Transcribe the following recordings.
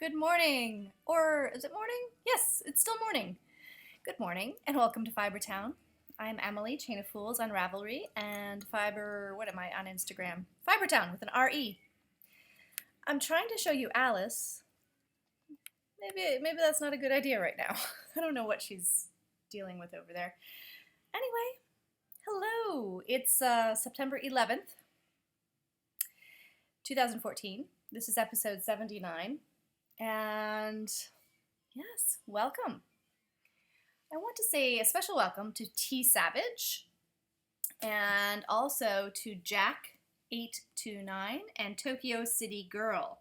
Good morning. Or is it morning? Yes, it's still morning. Good morning, and welcome to Fibertown. I'm Emily, Chain of Fools on Ravelry, and what am I on Instagram? Fibertown with an R-E. I'm trying to show you Alice. Maybe that's not a good idea right now. I don't know what she's dealing with over there. Anyway, hello. It's September 11th, 2014. This is episode 79. And yes, welcome. I want to say a special welcome to T Savage and also to Jack829 and Tokyo City Girl.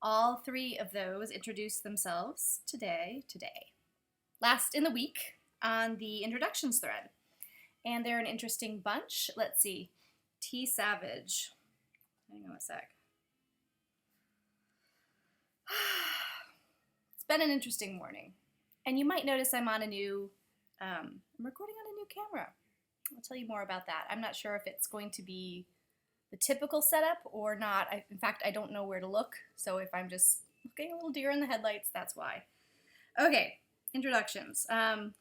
All three of those introduced themselves today, last in the week on the introductions thread. And they're an interesting bunch. Let's see. T Savage. Hang on a sec. It's been an interesting morning. And you might notice I'm recording on a new camera. I'll tell you more about that. I'm not sure if it's going to be the typical setup or not. In fact, I don't know where to look. So if I'm just looking a little deer in the headlights, that's why. Okay, introductions. Sorry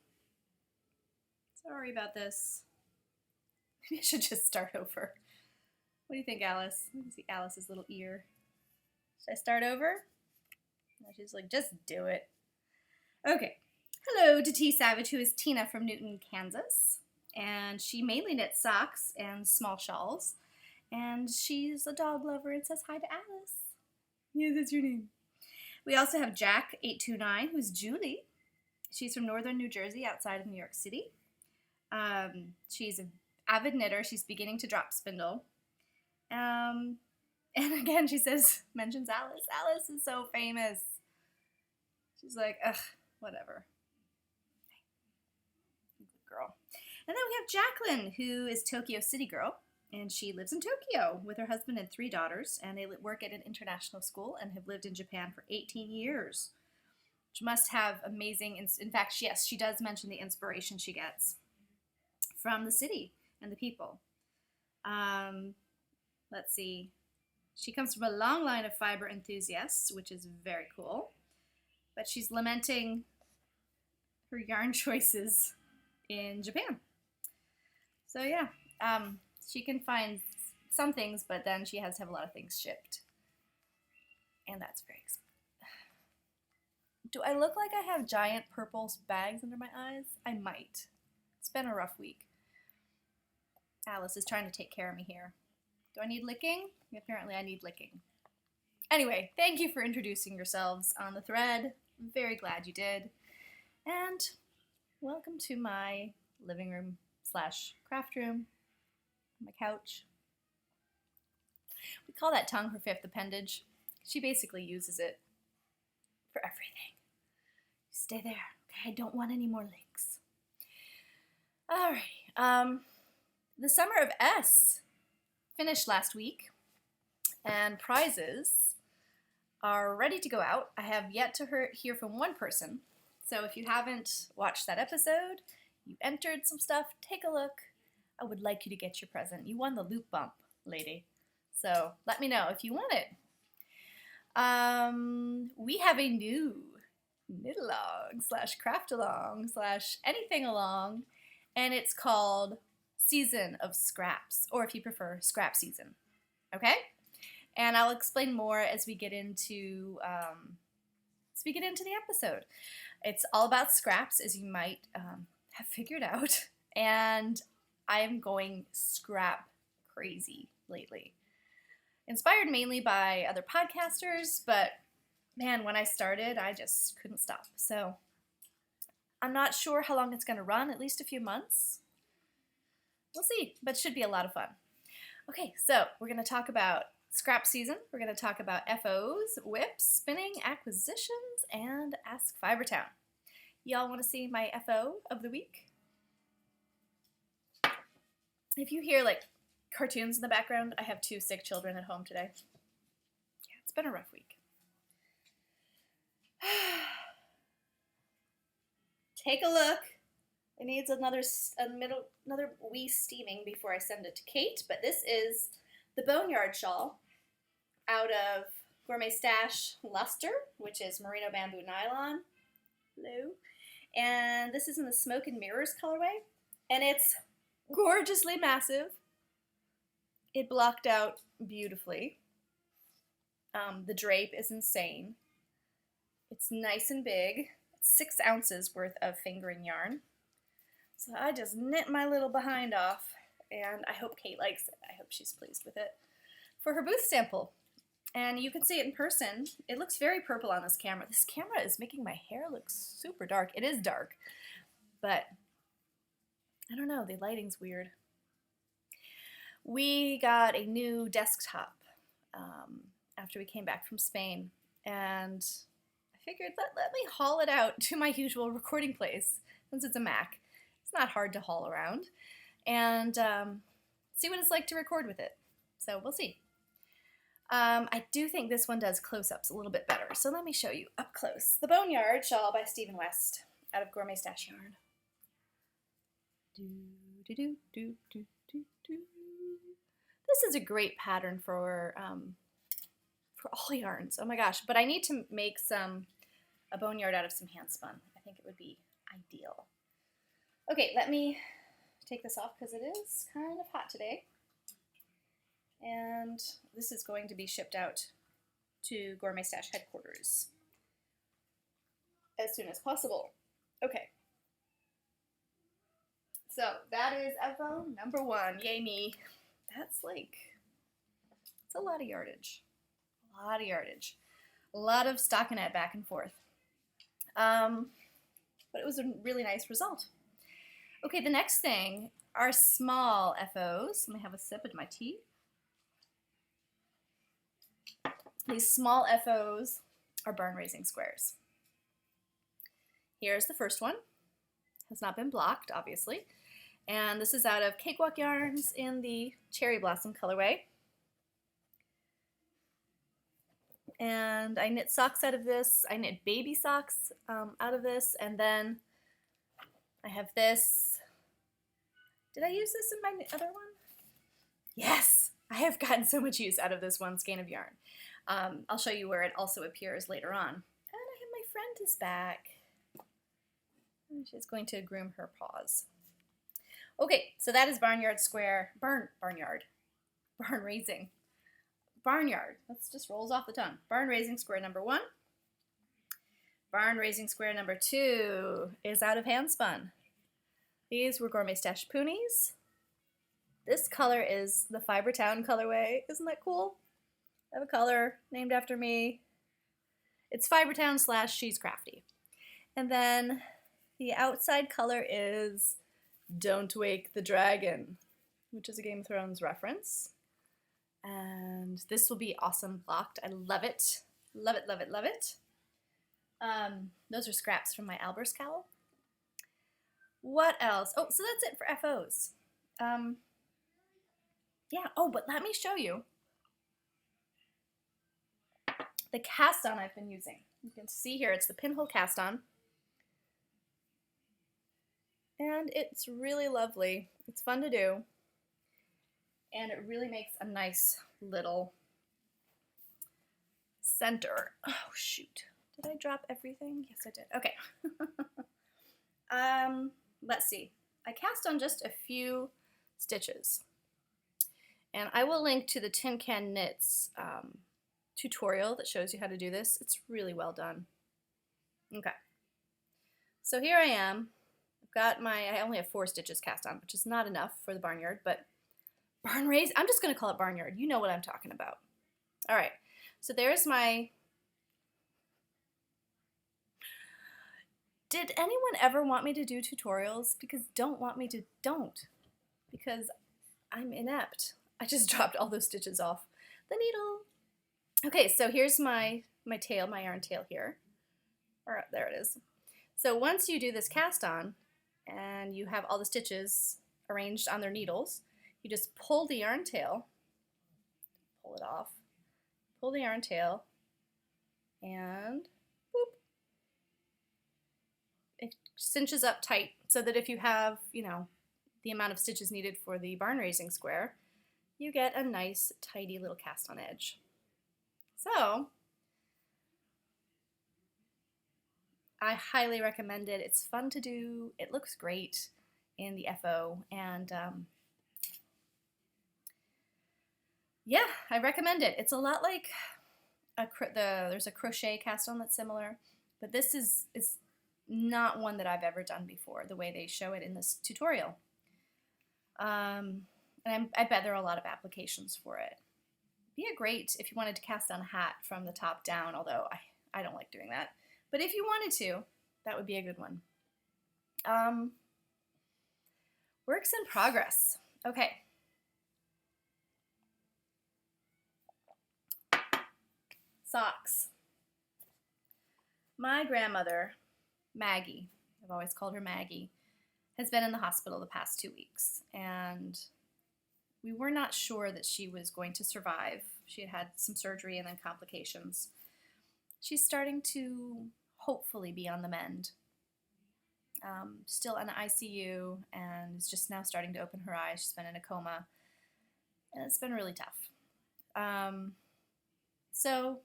about this. Maybe I should just start over. What do you think, Alice? Let me see Alice's little ear. Should I start over? No, she's like, just do it. Okay. Hello to T Savage, who is Tina from Newton, Kansas. And she mainly knits socks and small shawls. And she's a dog lover and says hi to Alice. Yeah, that's your name. We also have Jack829, who's Julie. She's from northern New Jersey, outside of New York City. She's an avid knitter. She's beginning to drop spindle. And again, mentions Alice. Alice is so famous. She's like, ugh, whatever. Good girl. And then we have Jacqueline, who is Tokyo City Girl, and she lives in Tokyo with her husband and 3 daughters, and they work at an international school and have lived in Japan for 18 years, which must have amazing, in fact, yes, she does mention the inspiration she gets from the city and the people. Let's see. She comes from a long line of fiber enthusiasts, which is very cool. But she's lamenting her yarn choices in Japan. So yeah, she can find some things, but then she has to have a lot of things shipped. And that's very expensive. Do I look like I have giant purple bags under my eyes? I might. It's been a rough week. Alice is trying to take care of me here. Do I need licking? Apparently I need licking. Anyway, thank you for introducing yourselves on the thread. I'm very glad you did. And welcome to my living room / craft room, my couch. We call that tongue her 5th appendage. She basically uses it for everything. Stay there, okay? I don't want any more links. Alrighty. The Summer of S finished last week, and prizes are ready to go out. I have yet to hear from one person, so if you haven't watched that episode, you entered some stuff, take a look. I would like you to get your present. You won the loop bump, lady. So let me know if you want it. We have a new knit-along / craft-along / anything along, and it's called Season of Scraps, or if you prefer, Scrap Season. Okay? And I'll explain more as we get into the episode. It's all about scraps, as you might have figured out, and I am going scrap crazy lately. Inspired mainly by other podcasters, but man, when I started, I just couldn't stop. So I'm not sure how long it's going to run, at least a few months. We'll see, but it should be a lot of fun. Okay, so we're going to talk about scrap season. We're going to talk about FOs, whips, spinning, acquisitions, and Ask Fibertown. Y'all want to see my FO of the week? If you hear like cartoons in the background, I have 2 sick children at home today. Yeah, it's been a rough week. Take a look. It needs another wee steaming before I send it to Kate, but this is the Boneyard shawl out of Gourmet Stash Luster, which is merino bamboo nylon. Hello. And this is in the Smoke and Mirrors colorway. And it's gorgeously massive. It blocked out beautifully. The drape is insane. It's nice and big. It's 6 ounces worth of fingering yarn. So I just knit my little behind off, and I hope Kate likes it. I hope she's pleased with it for her booth sample. And you can see it in person. It looks very purple on this camera. This camera is making my hair look super dark. It is dark, but I don't know, the lighting's weird. We got a new desktop after we came back from Spain, and I figured let me haul it out to my usual recording place, since it's a Mac. It's not hard to haul around, and see what it's like to record with it. So we'll see. I do think this one does close-ups a little bit better, so let me show you up close. The Boneyard Shawl by Stephen West out of Gourmet Stash Yarn. This is a great pattern for all yarns. Oh my gosh, but I need to make a boneyard out of some hand spun. I think it would be ideal. Okay, let me take this off because it is kind of hot today. And this is going to be shipped out to Gourmet Stash headquarters as soon as possible. Okay. So that is FO number 1. Yay me. That's it's a lot of yardage. A lot of yardage. A lot of stockinette back and forth. But it was a really nice result. Okay, the next thing are small FOs. Let me have a sip of my tea. These small FOs are barn raising squares. Here's the first one. Has not been blocked, obviously. And this is out of Cakewalk Yarns in the Cherry Blossom colorway. And I knit socks out of this. I knit baby socks out of this. And then I have this. Did I use this in my other one? Yes! I have gotten so much use out of this one skein of yarn. I'll show you where it also appears later on. And I have my friend is back. She's going to groom her paws. Okay, so that is Barnyard Square, Barn Raising. Barnyard, that just rolls off the tongue. Barn Raising Square number 1. Barn Raising Square number 2 is out of Handspun. These were Gourmet Stash Poonies. This color is the Fibertown colorway. Isn't that cool? I have a color named after me. It's Fibertown / She's Crafty. And then the outside color is Don't Wake the Dragon, which is a Game of Thrones reference. And this will be awesome blocked. I love it. Love it, love it, love it. Those are scraps from my Scraps KAL. What else? Oh, so that's it for FOs. Yeah, oh, but let me show you the cast on I've been using. You can see here, it's the pinhole cast on. And it's really lovely. It's fun to do. And it really makes a nice little center. Oh, shoot. Did I drop everything? Yes, I did. Okay. Let's see. I cast on just a few stitches. And I will link to the Tin Can Knits tutorial that shows you how to do this. It's really well done. Okay. So here I am. I've got I only have 4 stitches cast on, which is not enough for the barnyard, but barn raise, I'm just going to call it barnyard. You know what I'm talking about. All right. So there's my... Did anyone ever want me to do tutorials? Because don't want me to, don't. Because I'm inept. I just dropped all those stitches off the needle. Okay, so here's my tail, my yarn tail here. Or there it is. So once you do this cast on and you have all the stitches arranged on their needles, you just pull the yarn tail, pull it off, pull the yarn tail, and whoop, it cinches up tight so that if you have, you know, the amount of stitches needed for the barn raising square, you get a nice, tidy little cast on edge. So I highly recommend it. It's fun to do. It looks great in the FO, and yeah, I recommend it. It's a lot like there's a crochet cast on that's similar, but this is not one that I've ever done before, the way they show it in this tutorial. And I bet there are a lot of applications for it. Be a great if you wanted to cast on a hat from the top down, although I don't like doing that. But if you wanted to, that would be a good one. Works in progress. Okay. Socks. My grandmother, Maggie, I've always called her Maggie, has been in the hospital the past 2 weeks, and we were not sure that she was going to survive. She had had some surgery and then complications. She's starting to hopefully be on the mend. Still in the ICU and is just now starting to open her eyes. She's been in a coma, and it's been really tough. So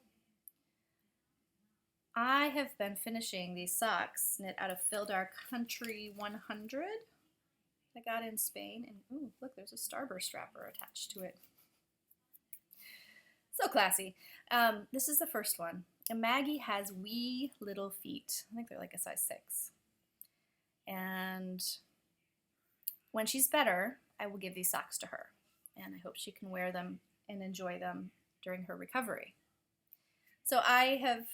I have been finishing these socks knit out of Fildar Country 100 I got in Spain. And ooh, look, there's a starburst wrapper attached to it. So classy. This is the first one. And Maggie has wee little feet. I think they're like a size 6. And when she's better, I will give these socks to her. And I hope she can wear them and enjoy them during her recovery. So I have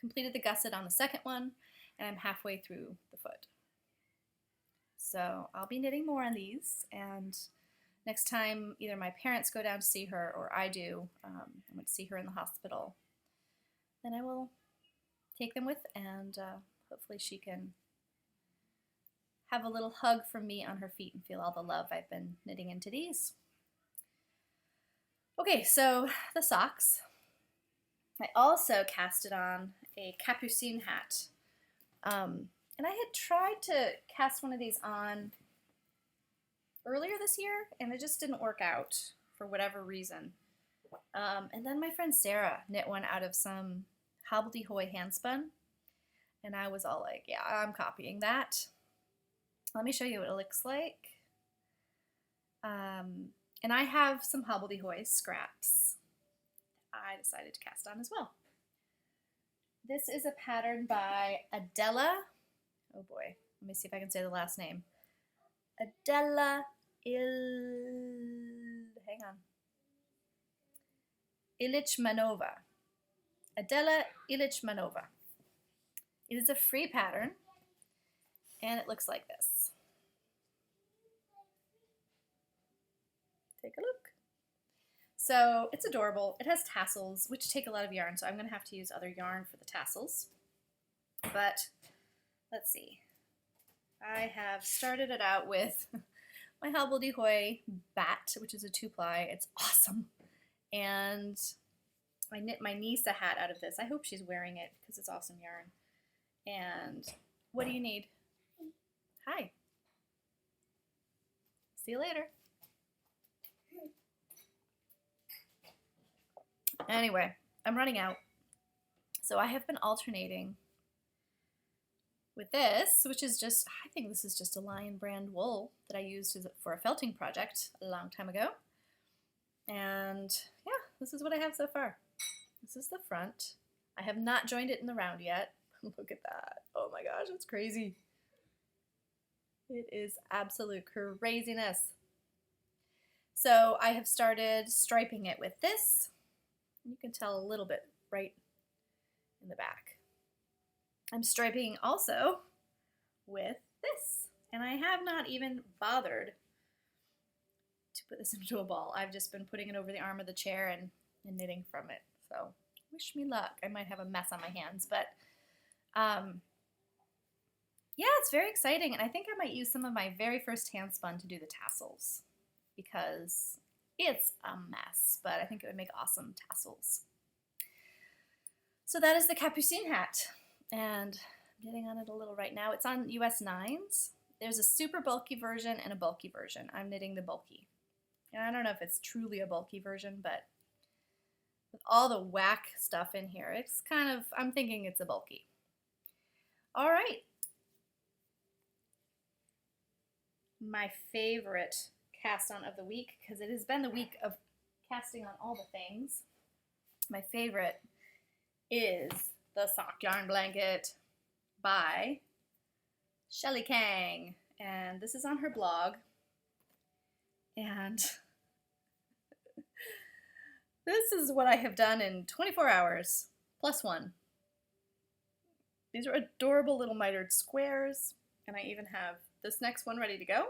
completed the gusset on the second one, and I'm halfway through the foot. So I'll be knitting more on these, and next time either my parents go down to see her or I do, I went to see her in the hospital, then I will take them with, and hopefully she can have a little hug from me on her feet and feel all the love I've been knitting into these. Okay, so the socks. I also casted on a Capucine hat. And I had tried to cast one of these on earlier this year, and it just didn't work out for whatever reason. And then my friend Sarah knit one out of some hobbledehoy handspun, and I was all like, yeah, I'm copying that. Let me show you what it looks like. And I have some hobbledehoy scraps I decided to cast on as well. This is a pattern by Adela. Oh boy, let me see if I can say the last name. Adela Ilichmanova. Adela Ilichmanova. It is a free pattern, and it looks like this. Take a look. So it's adorable. It has tassels, which take a lot of yarn, so I'm going to have to use other yarn for the tassels. But let's see. I have started it out with my hobbledehoy bat, which is a 2-ply. It's awesome. And I knit my Nisa hat out of this. I hope she's wearing it because it's awesome yarn. And what do you need? Hi. See you later. Anyway, I'm running out. So I have been alternating with this, which is just, I think this is just a Lion brand wool that I used for a felting project a long time ago. And yeah, this is what I have so far. This is the front. I have not joined it in the round yet. Look at that. Oh my gosh, it's crazy. It is absolute craziness. So I have started striping it with this. You can tell a little bit right in the back. I'm striping also with this, and I have not even bothered to put this into a ball. I've just been putting it over the arm of the chair and knitting from it. So wish me luck. I might have a mess on my hands, but yeah, it's very exciting, and I think I might use some of my very first hand spun to do the tassels because it's a mess, but I think it would make awesome tassels. So that is the Capucine hat, and I'm getting on it a little right now. It's on US 9s. There's a super bulky version and a bulky version. I'm knitting the bulky. And I don't know if it's truly a bulky version, but with all the whack stuff in here, it's kind of, I'm thinking it's a bulky. All right. My favorite cast on of the week, because it has been the week of casting on all the things. My favorite is the Sock Yarn Blanket by Shelly Kang. And this is on her blog. And this is what I have done in 24 hours, plus one. These are adorable little mitered squares, and I even have this next one ready to go.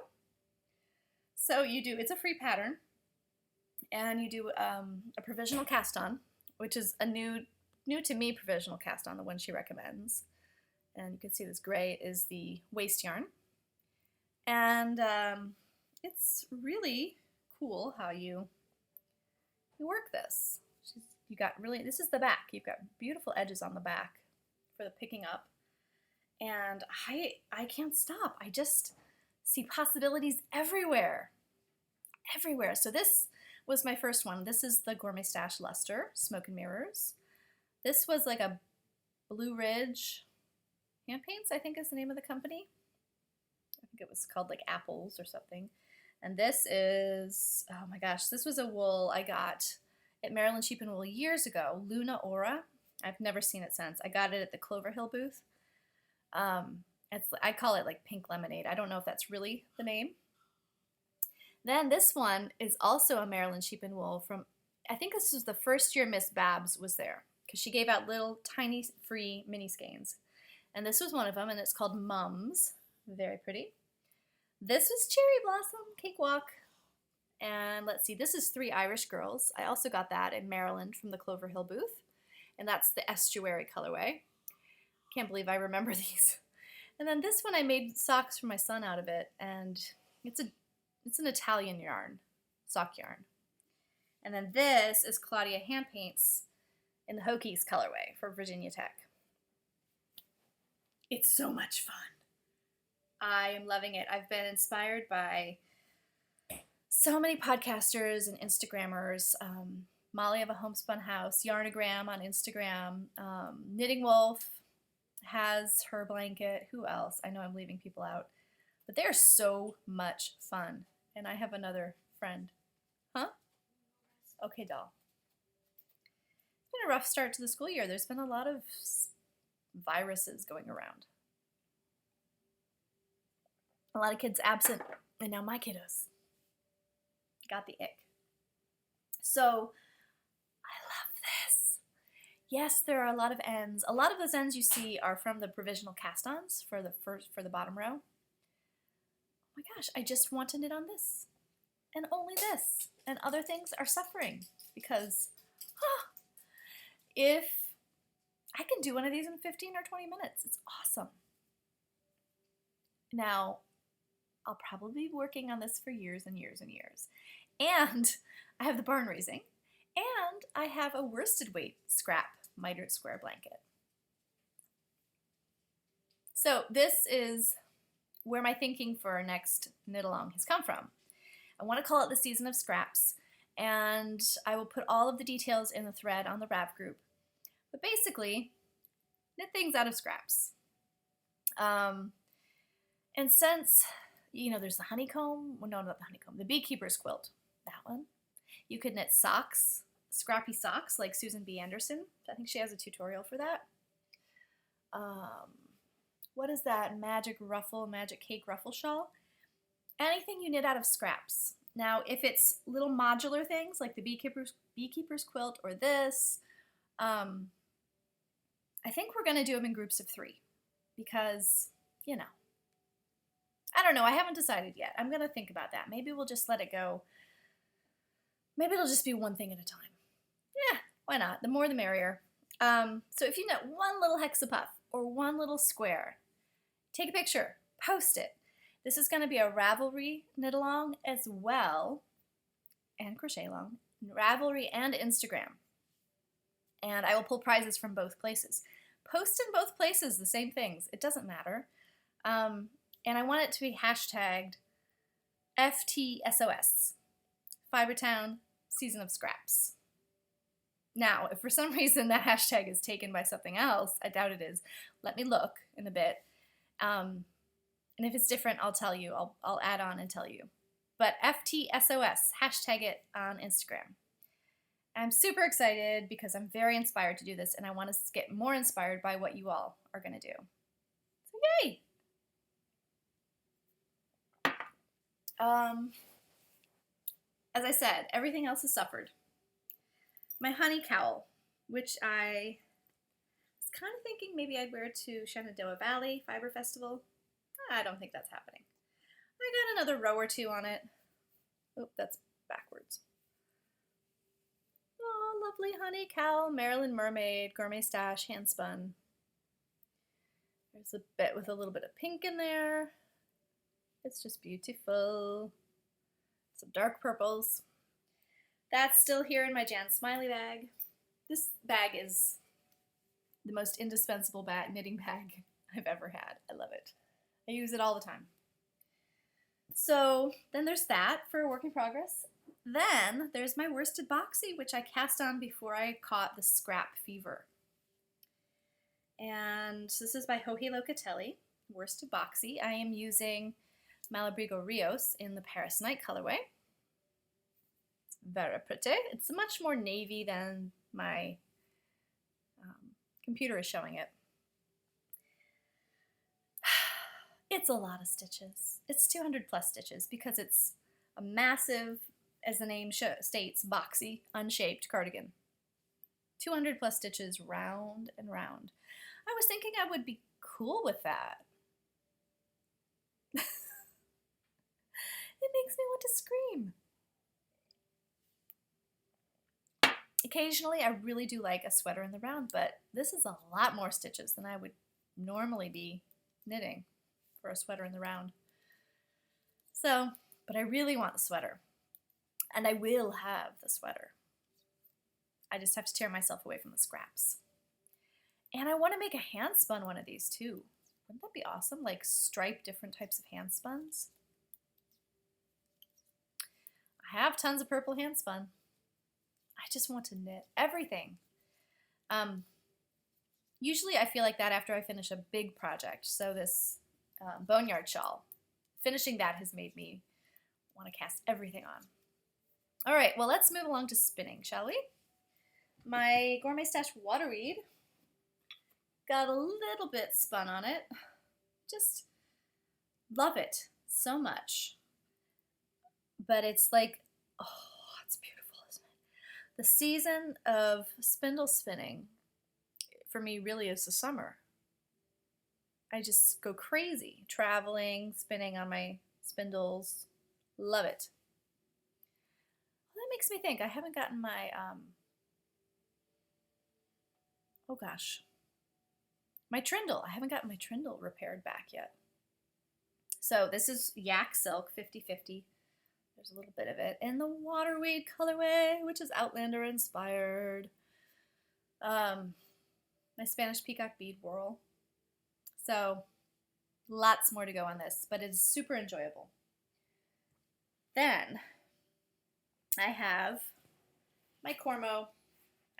So it's a free pattern, and you do a provisional cast on, which is a new to me provisional cast on, the one she recommends. And you can see this gray is the waist yarn. And it's really cool how you work this. This is the back. You've got beautiful edges on the back for the picking up. And I can't stop. I just see possibilities everywhere. Everywhere. So this was my first one. This is the Gourmet Stash Luster Smoke and Mirrors. This was like a Blue Ridge Hand Paints, I think is the name of the company. I think it was called like Apples or something. And this is, oh my gosh, this was a wool I got at Maryland Sheep and Wool years ago, Luna Aura. I've never seen it since. I got it at the Clover Hill booth. I call it like pink lemonade. I don't know if that's really the name. Then this one is also a Maryland Sheep and Wool from, I think this was the first year Miss Babs was there, because she gave out little tiny free mini skeins. And this was one of them, and it's called Mums. Very pretty. This was Cherry Blossom Cakewalk. And let's see, this is Three Irish Girls. I also got that in Maryland from the Clover Hill booth. And that's the estuary colorway. Can't believe I remember these. And then this one I made socks for my son out of it. And it's an Italian yarn, sock yarn. And then this is Claudia Hand Paints in the Hokies colorway for Virginia Tech. It's so much fun. I am loving it. I've been inspired by so many podcasters and Instagrammers. Molly of a Homespun House, Yarnogram on Instagram, Knitting Wolf has her blanket. Who else? I know I'm leaving people out. But they're so much fun. And I have another friend. Huh? Okay, doll. It's been a rough start to the school year. There's been a lot of viruses going around. A lot of kids absent, and now my kiddos got the ick. So I love this. Yes, there are a lot of ends. A lot of those ends you see are from the provisional cast-ons for the bottom row. Oh my gosh, I just want to knit on this and only this, and other things are suffering because if I can do one of these in 15 or 20 minutes, it's awesome. Now, I'll probably be working on this for years and years and years. And I have the barn raising, and I have a worsted weight scrap mitered square blanket. So this is where my thinking for our next knit along has come from. I want to call it the Season of Scraps, and I will put all of the details in the thread on the RAV group. But basically, knit things out of scraps. And since, there's the honeycomb, well, no, not the honeycomb, the beekeeper's quilt, that one. You could knit socks, scrappy socks like Susan B. Anderson. I think she has a tutorial for that. What is that? Magic cake ruffle shawl? Anything you knit out of scraps. Now, if it's little modular things like the beekeeper's quilt or this, I think we're going to do them in groups of 3 because, I don't know. I haven't decided yet. I'm going to think about that. Maybe we'll just let it go. Maybe it'll just be one thing at a time. Yeah, why not? The more the merrier. So if you knit one little hexapuff or one little square, take a picture, post it. This is going to be a Ravelry knit along as well, and crochet along, Ravelry and Instagram. And I will pull prizes from both places. Post in both places the same things. It doesn't matter. And I want it to be hashtagged FTSOS, Fibertown Season of Scraps. Now, if for some reason that hashtag is taken by something else, I doubt it is, let me look in a bit. And if it's different, I'll tell you. I'll add on and tell you. But FTSOS, hashtag it on Instagram. I'm super excited because I'm very inspired to do this, and I want to get more inspired by what you all are going to do. So yay! As I said, everything else has suffered. My honey cowl, which I was kind of thinking maybe I'd wear to Shenandoah Valley Fiber Festival. I don't think that's happening. I got another row or two on it. Oh, that's backwards. Oh, lovely honey cowl, Maryland Mermaid, gourmet stash, hand spun. There's a bit with a little bit of pink in there. It's just beautiful. Some dark purples. That's still here in my Jan Smiley bag. This bag is the most indispensable knitting bag I've ever had. I love it. I use it all the time. So then there's that for a work in progress. Then there's my worsted boxy, which I cast on before I caught the scrap fever. And this is by Joji Locatelli, worsted boxy. I am using Malabrigo Rios in the Paris Night colorway. It's very pretty. It's much more navy than my computer is showing it. It's a lot of stitches. It's 200 plus stitches because it's a massive, as the name states, boxy, unshaped cardigan. 200 plus stitches round and round. I was thinking I would be cool with that. It makes me want to scream. Occasionally, I really do like a sweater in the round, but this is a lot more stitches than I would normally be knitting for a sweater in the round. So, but I really want the sweater. And I will have the sweater. I just have to tear myself away from the scraps. And I want to make a hand spun one of these too. Wouldn't that be awesome? Like stripe different types of hand spuns. I have tons of purple hand spun. I just want to knit everything. Usually I feel like that after I finish a big project. So this boneyard shawl, finishing that has made me want to cast everything on. All right, well, let's move along to spinning, shall we? My Gourmet Stash water weed got a little bit spun on it. Just love it so much. But it's like, oh, it's beautiful, isn't it? The season of spindle spinning for me really is the summer. I just go crazy, traveling, spinning on my spindles. Love it. Well, that makes me think, I haven't gotten my, oh gosh, my trindle. I haven't gotten my trindle repaired back yet. So this is Yak Silk 50/50. There's a little bit of it in the Waterweed colorway, which is Outlander inspired. My Spanish Peacock bead whorl. So lots more to go on this, but it's super enjoyable. Then I have my Cormo.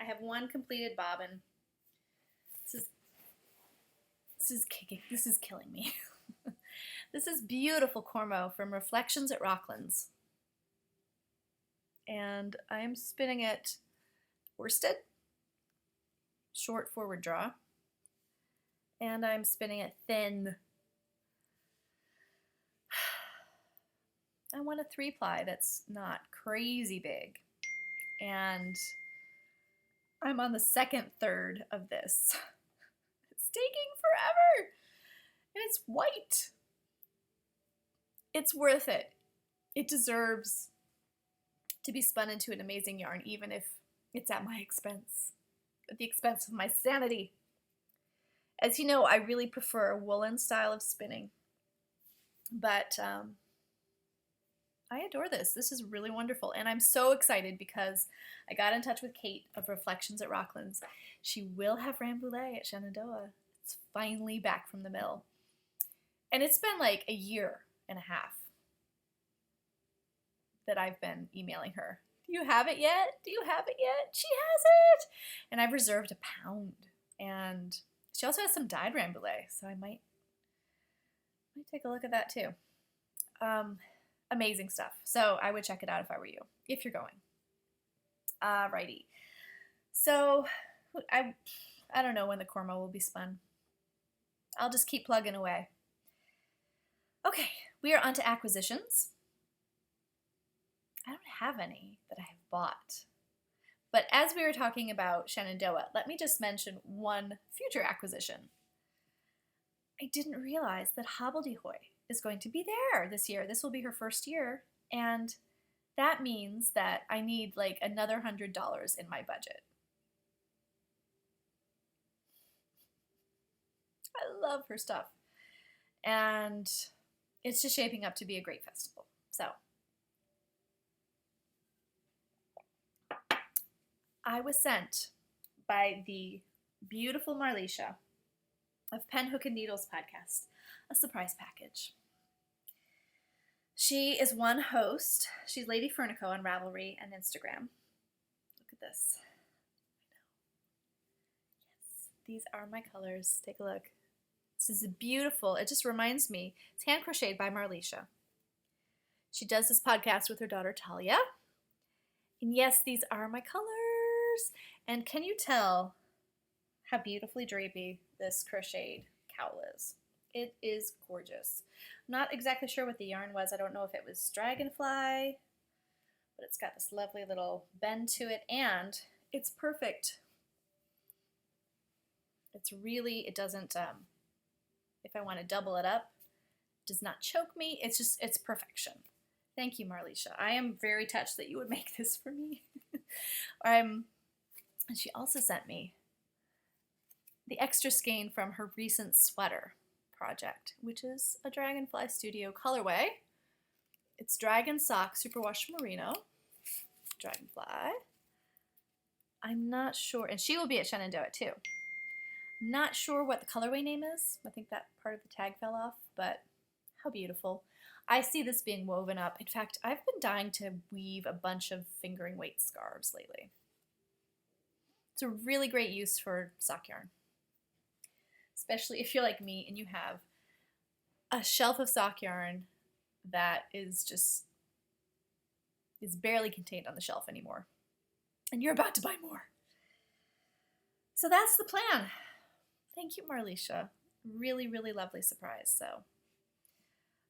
I have one completed bobbin. This is killing me. This is beautiful Cormo from Reflections at Rocklands. And I'm spinning it worsted, short forward draw. And I'm spinning it thin. I want a 3-ply that's not crazy big. And I'm on the second third of this. It's taking forever. And it's white. It's worth it. It deserves to be spun into an amazing yarn, even if it's at my expense. At the expense of my sanity. As you know, I really prefer a woolen style of spinning, but I adore this. This is really wonderful, and I'm so excited because I got in touch with Kate of Reflections at Rocklands. She will have Rambouillet at Shenandoah. It's finally back from the mill, and it's been like a year and a half that I've been emailing her Do you have it yet? Do you have it yet? She has it! And I've reserved a pound. And she also has some dyed rambouillet, so I might take a look at that too. Amazing stuff. So I would check it out if I were you, if you're going. Righty. So I don't know when the korma will be spun. I'll just keep plugging away. Okay, we are on to acquisitions. I don't have any that I have bought. But as we were talking about Shenandoah, let me just mention one future acquisition. I didn't realize that Hobbledehoy is going to be there this year. This will be her first year, and that means that I need like another $100 in my budget. I love her stuff. And it's just shaping up to be a great festival. So I was sent by the beautiful Marlisha of Pen, Hook, and Needles podcast a surprise package. She is one host. She's Lady Fernico on Ravelry and Instagram. Look at this. Yes, these are my colors. Take a look. This is beautiful. It just reminds me. It's hand crocheted by Marlisha. She does this podcast with her daughter Talia. And yes, these are my colors. And can you tell how beautifully drapey this crocheted cowl is? It is gorgeous. I'm not exactly sure what the yarn was. I don't know if it was Dragonfly, but it's got this lovely little bend to it, and it's perfect. It's really, it doesn't, if I want to double it up, it does not choke me. It's perfection. Thank you, Marlisha. I am very touched that you would make this for me. And she also sent me the extra skein from her recent sweater project, which is a Dragonfly Studio colorway. It's Dragon Sock Superwash Merino. Dragonfly. I'm not sure, and she will be at Shenandoah too. I'm not sure what the colorway name is. I think that part of the tag fell off, but how beautiful. I see this being woven up. In fact, I've been dying to weave a bunch of fingering weight scarves lately. It's a really great use for sock yarn, especially if you're like me and you have a shelf of sock yarn that is barely contained on the shelf anymore, and you're about to buy more. So that's the plan. Thank you, Marlisha. Really, really lovely surprise. So,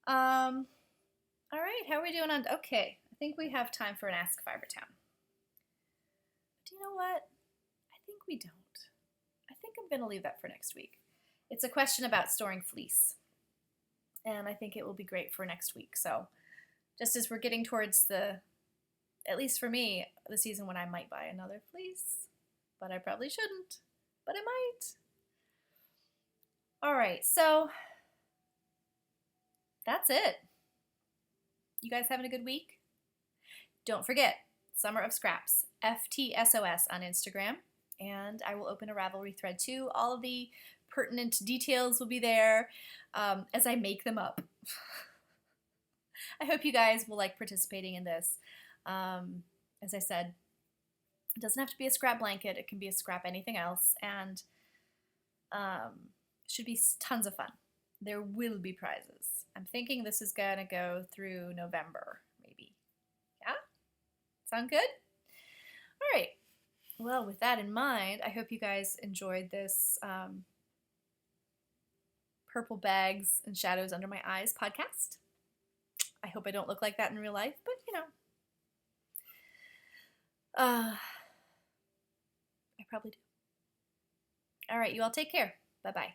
all right, how are we doing on? Okay, I think we have time for an Ask Fibertown. Do you know what? I think we don't. I think I'm going to leave that for next week. It's a question about storing fleece, and I think it will be great for next week. So, just as we're getting towards at least for me, the season when I might buy another fleece, but I probably shouldn't, but I might. All right, so that's it. You guys having a good week? Don't forget, Summer of Scraps, FTSOS on Instagram, and I will open a Ravelry thread too. All of the pertinent details will be there as I make them up. I hope you guys will like participating in this. As I said, it doesn't have to be a scrap blanket. It can be a scrap anything else, and should be tons of fun. There will be prizes. I'm thinking this is going to go through November, maybe. Yeah? Sound good? All right. Well, with that in mind, I hope you guys enjoyed this Purple Bags and Shadows Under My Eyes podcast. I hope I don't look like that in real life, but you know. I probably do. All right, you all take care. Bye-bye.